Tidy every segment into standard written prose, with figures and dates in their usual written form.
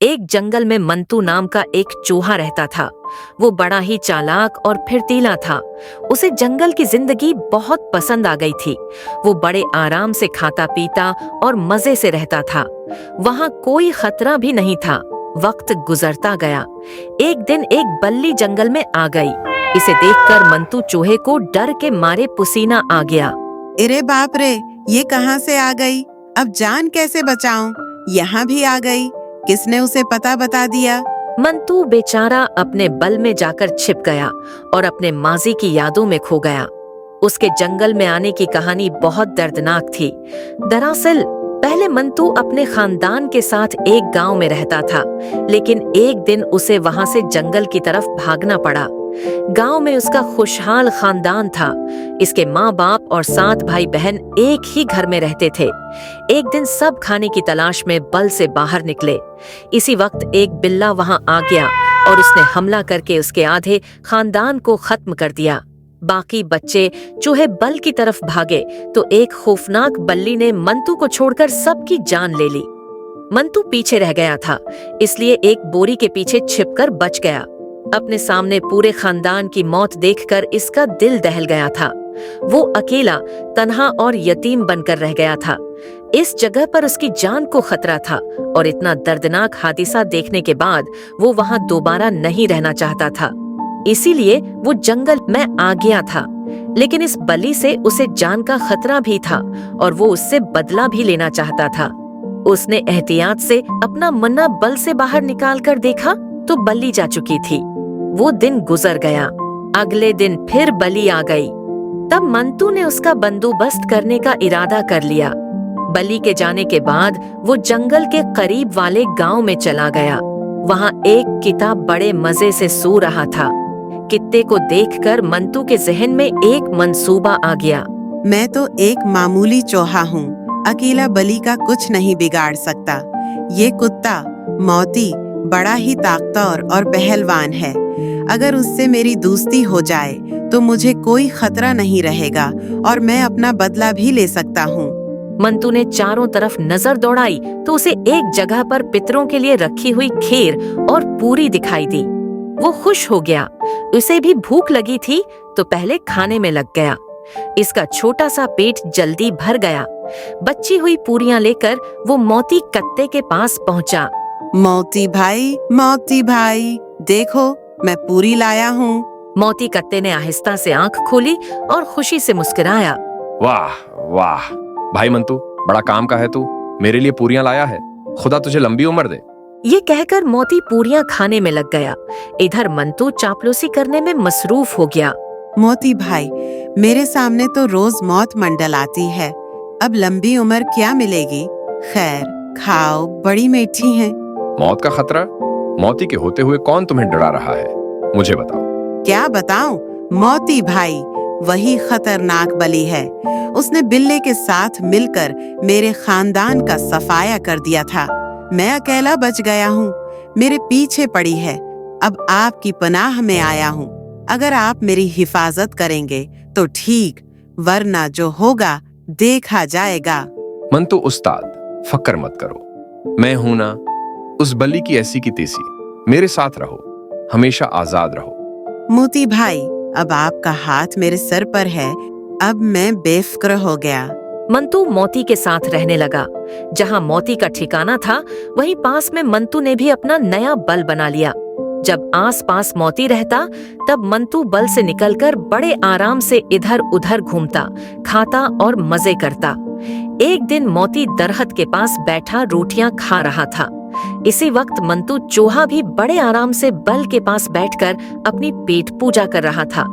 एक जंगल में मंतू नाम का एक चूहा रहता था। वो बड़ा ही चालाक और फिरतीला था। उसे जंगल की जिंदगी बहुत पसंद आ गई थी। वो बड़े आराम से खाता पीता और मजे से रहता था। वहाँ कोई खतरा भी नहीं था। वक्त गुजरता गया। एक दिन एक बल्ली जंगल में आ गई। इसे देखकर मंतू चूहे को डर के मारे पसीना आ गया। अरे बाप रे, ये कहाँ से आ गई? अब जान कैसे बचाऊं? यहाँ भी आ गई। किसने उसे पता बता दिया? मंतू बेचारा अपने बल में जाकर छिप गया और अपने माजी की यादों में खो गया। उसके जंगल में आने की कहानी बहुत दर्दनाक थी। दरअसल पहले मंतू अपने खानदान के साथ एक गांव में रहता था, लेकिन एक दिन उसे वहां से जंगल की तरफ भागना पड़ा। गांव में उसका खुशहाल खानदान था। इसके माँ बाप और 7 भाई बहन एक ही घर में रहते थे। एक दिन सब खाने की तलाश में बल से बाहर निकले। इसी वक्त एक बिल्ला वहां आ गया और उसने हमला करके उसके आधे खानदान को खत्म कर दिया। बाकी बच्चे चूहे बल की तरफ भागे तो एक खौफनाक बल्ली ने मंतू को छोड़कर सबकी जान ले ली। मंतू पीछे रह गया था, इसलिए एक बोरी के पीछे छिपकर बच गया। अपने सामने पूरे खानदान की मौत देखकर इसका दिल दहल गया था। वो अकेला, तन्हा और यतीम बनकर रह गया था। इस जगह पर उसकी जान को खतरा था और इतना दर्दनाक हादसा देखने के बाद वो वहां दोबारा नहीं रहना चाहता था। इसीलिए वो जंगल में आ गया था। लेकिन इस बलि से उसे जान का खतरा भी था और वो उससे बदला भी लेना चाहता था। उसने एहतियात से अपना मुन्ना बल से बाहर निकाल कर देखा तो बलि जा चुकी थी। वो दिन गुजर गया। अगले दिन फिर बलि आ गई। तब मंतू ने उसका बंदोबस्त करने का इरादा कर लिया। बलि के जाने के बाद वो जंगल के करीब वाले गांव में चला गया। वहां एक किताब बड़े मजे से सो रहा था। कित्ते को देखकर मंतू के जहन में एक मंसूबा आ गया। मैं तो एक मामूली चूहा हूँ, अकेला बलि का कुछ नहीं बिगाड़ सकता। ये कुत्ता मोती बड़ा ही ताकतवर और पहलवान है। अगर उससे मेरी दोस्ती हो जाए तो मुझे कोई खतरा नहीं रहेगा और मैं अपना बदला भी ले सकता हूँ। मंतू ने चारों तरफ नजर दौड़ाई तो उसे एक जगह पर पितरों के लिए रखी हुई खीर और पूरी दिखाई दी। वो खुश हो गया। उसे भी भूख लगी थी तो पहले खाने में लग गया। इसका छोटा सा पेट जल्दी भर गया। बची हुई पूरियां लेकर वो मोती कत्ते के पास पहुंचा। मोती भाई, देखो मैं पूरी लाया हूँ। मोती कत्ते ने आहिस्ता से आंख खोली और खुशी से मुस्कुराया। वाह वाह, भाई मंतू, बड़ा काम का है तू। मेरे लिए पूरियां लाया है। खुदा तुझे लंबी उम्र दे। ये कहकर मोती पूरियां खाने में लग गया। इधर मंतू चापलूसी करने में मसरूफ हो गया। मोती भाई, मेरे सामने तो रोज मौत मंडलाती है। अब लंबी उम्र क्या मिलेगी? खैर, खाओ, बड़ी मीठी हैं। मौत का खतरा? मोती के होते हुए कौन तुम्हें डरा रहा है? मुझे बताओ। क्या बताऊं? मोती भाई वही खतरनाक बलि है। उसने बिल्ले के साथ मिलकर मेरे खानदान का सफाया कर दिया था। मैं अकेला बच गया हूँ। मेरे पीछे पड़ी है। अब आपकी पनाह में आया हूँ। अगर आप मेरी हिफाजत करेंगे तो ठीक, वरना जो होगा देखा जाएगा। मंतू उस्ताद, फक्र मत करो। मैं हूं ना, उस बलि की ऐसी की तैसी। मेरे साथ रहो, हमेशा आजाद रहो। मोती भाई, अब आपका हाथ मेरे सर पर है। अब मैं बेफिक्र हो गया। मंतू मोती के साथ रहने लगा। जहाँ मोती का ठिकाना था, वहीं पास में मंतू ने भी अपना नया बल बना लिया। जब आसपास मोती रहता, तब मंतू बल से निकलकर बड़े आराम से इधर उधर घूमता, खाता और मजे करता। एक दिन मोती दरख्त के पास बैठा रोटियां खा रहा था। इसी वक्त मंतू चूहा भी बड़े आराम से बल के पास बैठकर अपनी पेट पूजा कर रहा था।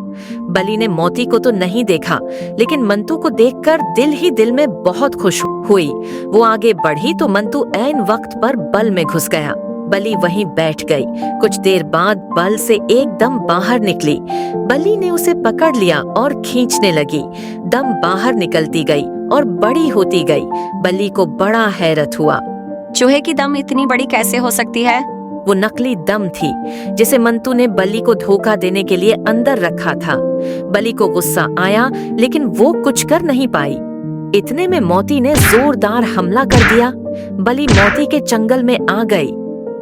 बलि ने मोती को तो नहीं देखा, लेकिन मंतू को देखकर दिल ही दिल में बहुत खुश हुई। वो आगे बढ़ी तो मंतू ऐन वक्त पर बल में घुस गया। बलि वहीं बैठ गई। कुछ देर बाद बल से एकदम बाहर निकली। बलि ने उसे पकड़ लिया और खींचने लगी। दम बाहर निकलती गई और बड़ी होती गई। बलि को बड़ा हैरत हुआ। चूहे की दम इतनी बड़ी कैसे हो सकती है? वो नकली दम थी जिसे मंतू ने बलि को धोखा देने के लिए अंदर रखा था। बलि को गुस्सा आया, लेकिन वो कुछ कर नहीं पाई। इतने में मोती ने जोरदार हमला कर दिया। बलि मोती के चंगल में आ गई।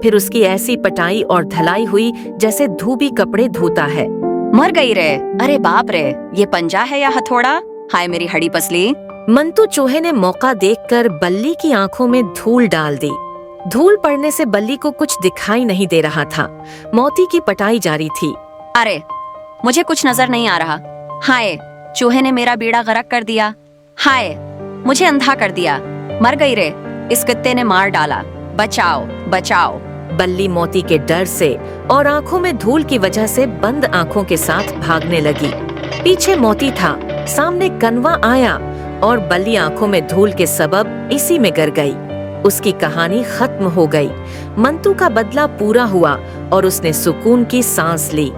फिर उसकी ऐसी पटाई और धलाई हुई जैसे धोबी कपड़े धोता है। मर गई रे। अरे बाप रे, ये पंजा है या हथौड़ा? हाय मेरी हड्डी पसली। मंतू चूहे ने मौका देखकर बल्ली की आंखों में धूल डाल दी। धूल पड़ने से बल्ली को कुछ दिखाई नहीं दे रहा था। मोती की पटाई जारी थी। अरे मुझे कुछ नजर नहीं आ रहा। हाय, चूहे ने मेरा बेड़ा गर्क कर दिया। हाय, मुझे अंधा कर दिया। मर गई रे, इस कुत्ते ने मार डाला। बचाओ बचाओ। बल्ली मोती के डर से और आंखों में धूल की वजह से बंद आंखों के साथ भागने लगी। पीछे मोती था, सामने कनवा आया और बल्ली आंखों में धूल के सबब इसी में गिर गई। उसकी कहानी खत्म हो गई। मंतू का बदला पूरा हुआ और उसने सुकून की सांस ली।